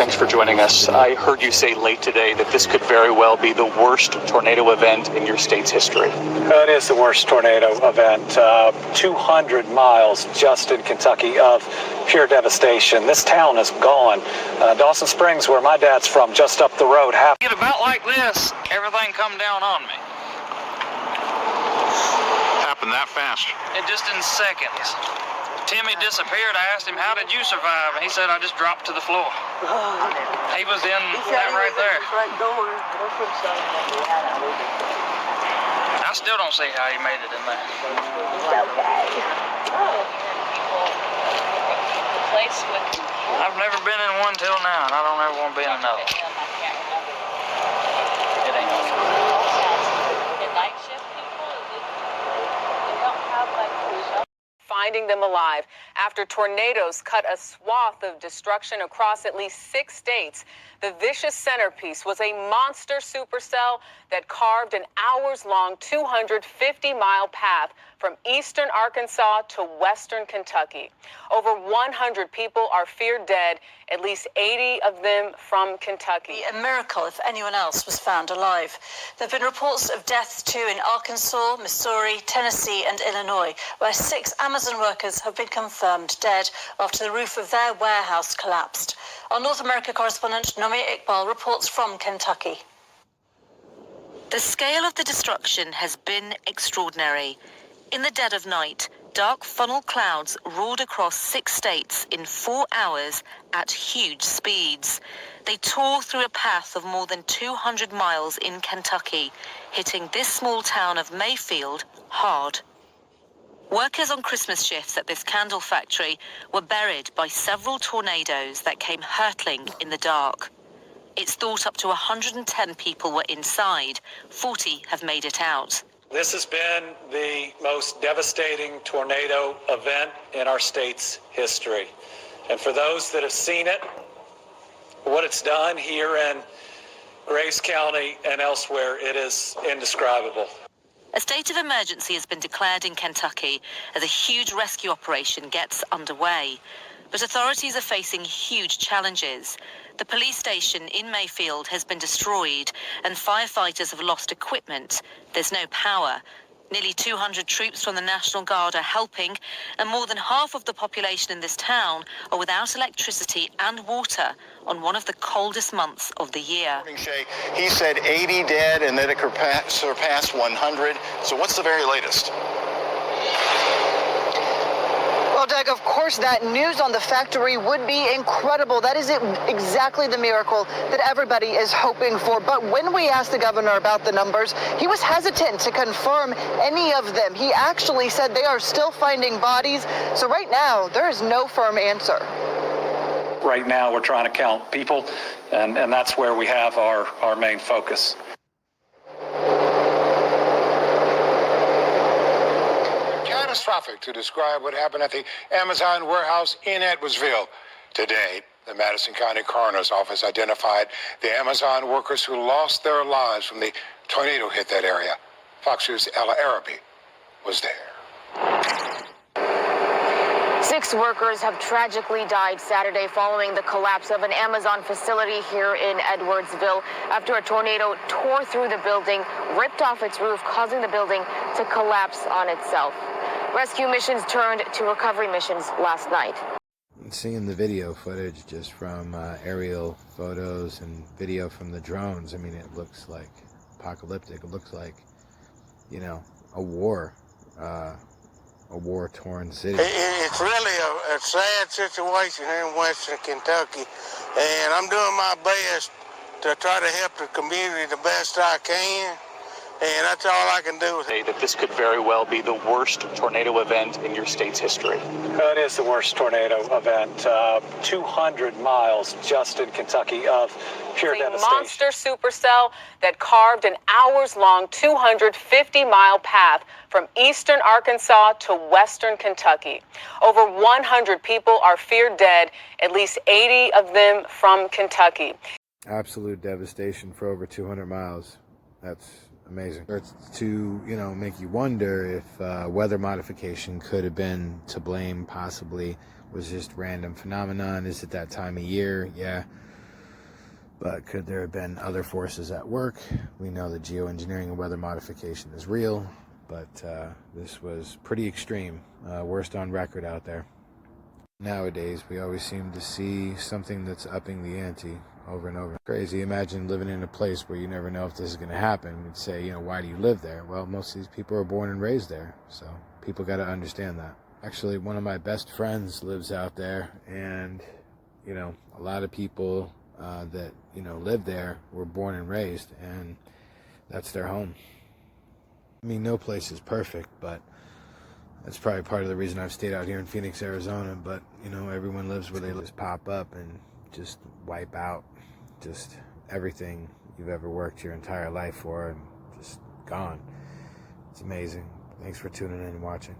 thanks for joining us. I heard you say late today that this could very well be the worst tornado event in your state's history. It is the worst tornado event. 200 miles just in Kentucky of pure devastation. This town is gone. Dawson Springs, where my dad's from, just up the road. Get about like this, everything come down on me. Happened that fast? Just in seconds. Timmy disappeared. I asked him, how did you survive? And he said, I just dropped to the floor. He was in that right there. I still don't see how he made it in there. I've never been in one till now, and I don't ever want to be in another. Finding them alive after tornadoes cut a swath of destruction across at least 6 states. The vicious centerpiece was a monster supercell that carved an hours-long 250-mile path from eastern Arkansas to western Kentucky. Over 100 people are feared dead, at least 80 of them from Kentucky. A miracle if anyone else was found alive. There have been reports of deaths too in Arkansas, Missouri, Tennessee and Illinois, where 6 Amazon workers have been confirmed dead after the roof of their warehouse collapsed. Our North America correspondent Nomi Iqbal reports from Kentucky. The scale of the destruction has been extraordinary. In the dead of night, dark funnel clouds roared across 6 states in 4 hours at huge speeds. They tore through a path of more than 200 miles in Kentucky, hitting this small town of Mayfield hard. Workers on Christmas shifts at this candle factory were buried by several tornadoes that came hurtling in the dark. It's thought up to 110 people were inside. 40 have made it out. This has been the most devastating tornado event in our state's history. And for those that have seen it, what it's done here in Grace County and elsewhere, it is indescribable. A state of emergency has been declared in Kentucky as a huge rescue operation gets underway. But authorities are facing huge challenges. The police station in Mayfield has been destroyed and firefighters have lost equipment. There's no power. Nearly 200 troops from the National Guard are helping, and more than half of the population in this town are without electricity and water on one of the coldest months of the year. He said 80 dead and that it could surpass 100. So what's the very latest? Well, Doug, of course, that news on the factory would be incredible. That is exactly the miracle that everybody is hoping for. But when we asked the governor about the numbers, he was hesitant to confirm any of them. He actually said they are still finding bodies. So right now, there is no firm answer. Right now, we're trying to count people, and that's where we have our main focus. Catastrophic to describe what happened at the Amazon warehouse in Edwardsville. Today, the Madison County Coroner's Office identified the Amazon workers who lost their lives when the tornado hit that area. Fox News' Ella Araby was there. 6 workers have tragically died Saturday following the collapse of an Amazon facility here in Edwardsville after a tornado tore through the building, ripped off its roof, causing the building to collapse on itself. Rescue missions turned to recovery missions last night. Seeing the video footage just from aerial photos and video from the drones, I mean, it looks like apocalyptic. It looks like, you know, a war-torn city. It's really a sad situation here in Western Kentucky, and I'm doing my best to try to help the community the best I can. And that's all I can do. Say that this could very well be the worst tornado event in your state's history. It is the worst tornado event. 200 miles just in Kentucky of pure devastation. A monster supercell that carved an hours-long 250-mile path from eastern Arkansas to western Kentucky. Over 100 people are feared dead, at least 80 of them from Kentucky. Absolute devastation for over 200 miles. That's amazing. It's to, make you wonder if weather modification could have been to blame, possibly was just random phenomenon. Is it that time of year? Yeah. But could there have been other forces at work? We know that geoengineering and weather modification is real, but this was pretty extreme, worst on record out there. Nowadays, we always seem to see something that's upping the ante over and over. Crazy. Imagine living in a place where you never know if this is going to happen. You'd say, why do you live there? Well, most of these people are born and raised there, so people got to understand that. Actually, one of my best friends lives out there, and, a lot of people that, live there were born and raised, and that's their home. I mean, no place is perfect, but that's probably part of the reason I've stayed out here in Phoenix, Arizona. But, everyone lives where they just pop up and just wipe out just everything you've ever worked your entire life for, and just gone. It's amazing. Thanks for tuning in and watching.